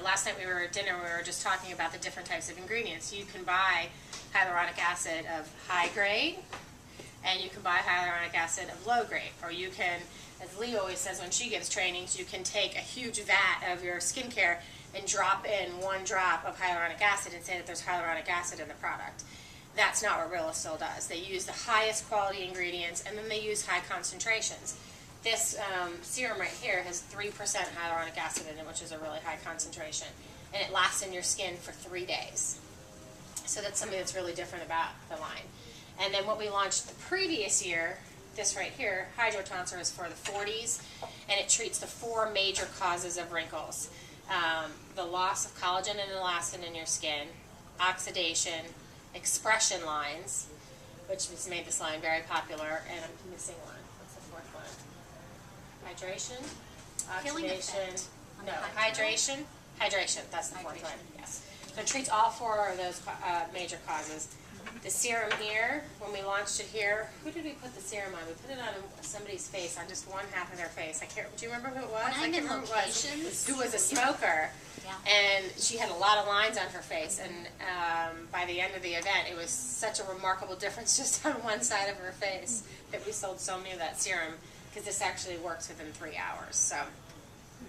last night we were at dinner, we were just talking about the different types of ingredients. You can buy hyaluronic acid of high grade, and you can buy hyaluronic acid of low grade. Or you can, as Lee always says when she gives trainings, you can take a huge vat of your skincare and drop in 1 drop of hyaluronic acid and say that there's hyaluronic acid in the product. That's not what Rilastil does. They use the highest quality ingredients, and then they use high concentrations. This serum right here has 3% hyaluronic acid in it, which is a really high concentration, and it lasts in your skin for 3 days. So that's something that's really different about the line. And then what we launched the previous year, this right here, Hydro Tonsor, is for the 40s, and it treats the 4 major causes of wrinkles. The loss of collagen and elastin in your skin, oxidation, expression lines, which has made this line very popular, and I'm missing one. What's the 4th one? Hydration, oxidation, no, hydration, that's the 4th one, yes. So it treats all 4 of those major causes. The serum here, when we launched it here, who did we put the serum on? We put it on somebody's face, on just one half of their face. I can't. Do you remember who it was? When I'm in who locations, who was a smoker, yeah. And she had a lot of lines on her face. And by the end of the event, it was such a remarkable difference just on one side of her face that we sold so many of that serum, because this actually works within 3 hours. So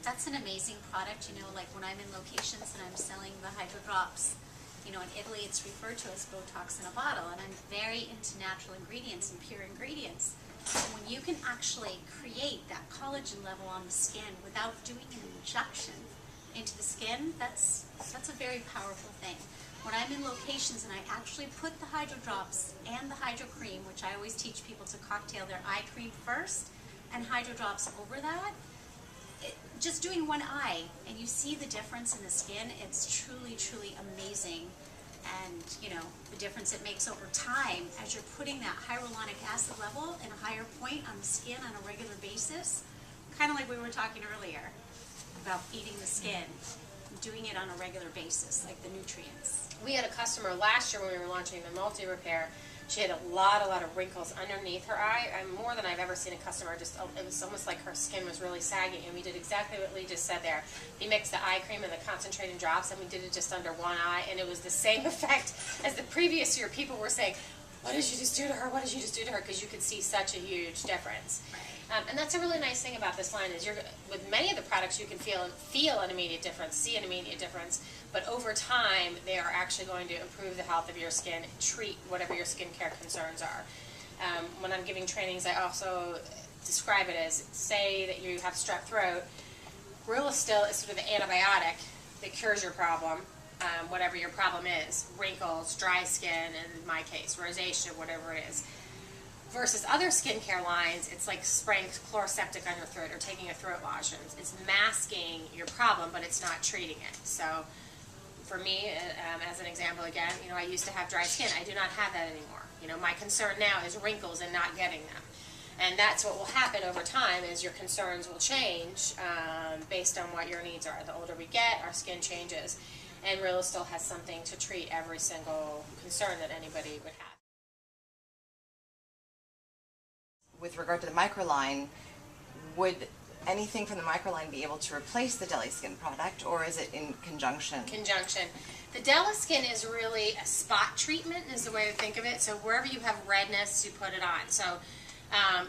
that's an amazing product. You know, like when I'm in locations and I'm selling the Hydro Drops. You know, in Italy it's referred to as Botox in a bottle, and I'm very into natural ingredients and pure ingredients. And when you can actually create that collagen level on the skin without doing an injection into the skin, that's a very powerful thing. When I'm in locations and I actually put the Hydro Drops and the Hydro Cream, which I always teach people to cocktail their eye cream first and Hydro Drops over that, just doing one eye, and you see the difference in the skin. It's truly, truly amazing. And, you know, the difference it makes over time as you're putting that hyaluronic acid level in a higher point on the skin on a regular basis, kind of like we were talking earlier about feeding the skin, doing it on a regular basis, like the nutrients. we had a customer last year when we were launching the multi-repair. She had a lot of wrinkles underneath her eye. More than I've ever seen a customer. It was almost like her skin was really sagging, and we did exactly what Lee just said there. We mixed the eye cream and the concentrating drops, and we did it just under one eye, and it was the same effect as the previous year. People were saying, "What did you just do to her? What did you just do to her?" Because you could see such a huge difference. And that's a really nice thing about this line is with many of the products you can feel an immediate difference, see an immediate difference, but over time they are actually going to improve the health of your skin, treat whatever your skincare concerns are. When I'm giving trainings, I also describe it as, say that you have strep throat, Rilastil is sort of the antibiotic that cures your problem, whatever your problem is, wrinkles, dry skin, and in my case, rosacea, whatever it is. Versus other skincare lines, it's like spraying chloroseptic on your throat or taking a throat lozenges. It's masking your problem, but it's not treating it. So, for me, as an example again, I used to have dry skin. I do not have that anymore. My concern now is wrinkles and not getting them. And that's what will happen over time is your concerns will change based on what your needs are. The older we get, our skin changes. And Rilastil has something to treat every single concern that anybody would have. With regard to the microline, would anything from the microline be able to replace the Deli Skin product, or is it in conjunction? Conjunction. The Deli Skin is really a spot treatment is the way to think of it. So wherever you have redness, you put it on. So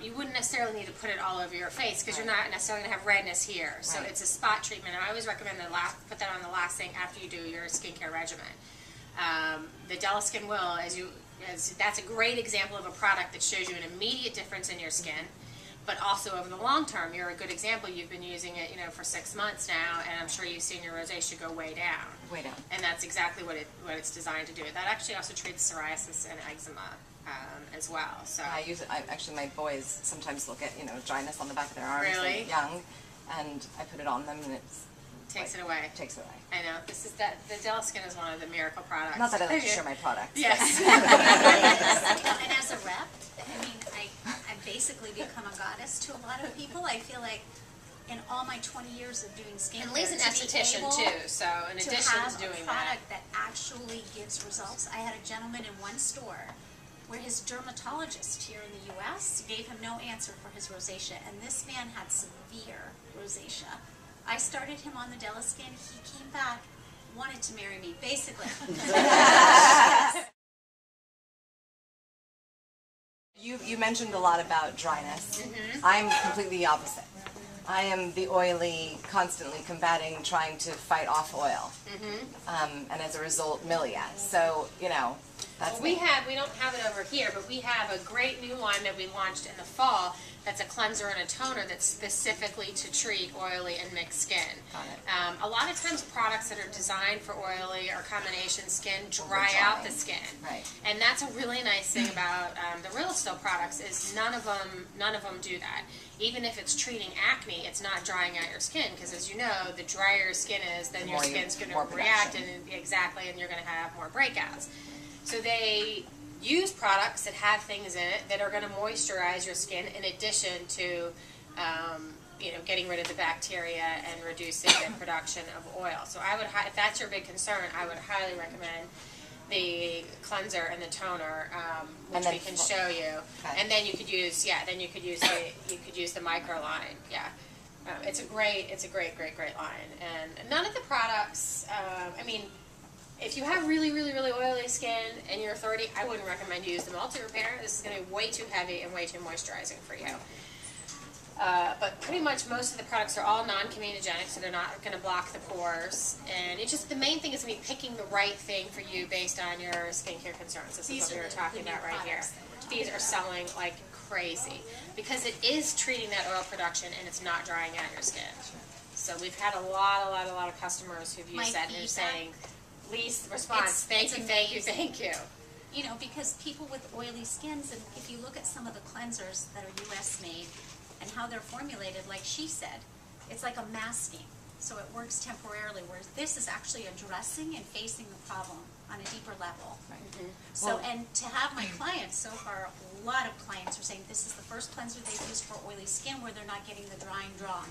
you wouldn't necessarily need to put it all over your face because you're not necessarily going to have redness here. So it's a spot treatment. And I always recommend put that on the last thing after you do your skincare regimen. The Deli Skin will, that's a great example of a product that shows you an immediate difference in your skin, but also over the long term, you're a good example. You've been using it, for 6 months now, and I'm sure you've seen your rosacea go way down. Way down. And that's exactly what it's designed to do. That actually also treats psoriasis and eczema as well. So I use it. Actually, my boys sometimes look at dryness on the back of their arms. Really? They're young, and I put it on them, and takes it away. Takes it away. I know. The Deli Skin is one of the miracle products. Not that I like to share my products. Yes. And as a rep, I basically become a goddess to a lot of people. I feel like in all my 20 years of doing skincare, and Lee's an esthetician too, so in addition to doing a product that actually gives results. I had a gentleman in one store where his dermatologist here in the U.S. gave him no answer for his rosacea, and this man had severe rosacea. I started him on the Deliskin. He came back, wanted to marry me, basically. You mentioned a lot about dryness. I'm completely the opposite. I am the oily, constantly combating, trying to fight off oil, and as a result, miliac. So that's we don't have it over here, but we have a great new line that we launched in the fall. That's a cleanser and a toner that's specifically to treat oily and mixed skin. Got it. A lot of times products that are designed for oily or combination skin dry out the skin. Right. And that's a really nice thing about the Rilastil products is none of them do that. Even if it's treating acne, it's not drying out your skin because, as you know, the drier your skin is, then your skin's going to react and you're going to have more breakouts. So they use products that have things in it that are going to moisturize your skin in addition to getting rid of the bacteria and reducing the production of oil. So I would, if that's your big concern, I would highly recommend the cleanser and the toner, which we can show you. Okay. And then you could use the micro line. Yeah. It's a great line. And none of the products, if you have really, really, really oily skin and you're 30, I wouldn't recommend you use the multi-repair. This is going to be way too heavy and way too moisturizing for you. But pretty much most of the products are all non-comedogenic, so they're not going to block the pores. And the main thing is going to be picking the right thing for you based on your skincare concerns. This is what we were talking about right here. These are selling like crazy because it is treating that oil production and it's not drying out your skin. So we've had a lot of customers who've used that and are saying, least response, thank you. Because people with oily skins, and if you look at some of the cleansers that are U.S. made and how they're formulated, like she said, it's like a masking. So it works temporarily, whereas this is actually addressing and facing the problem on a deeper level. Right. So, and to have my clients, so far, a lot of clients are saying this is the first cleanser they've used for oily skin where they're not getting the drying draw.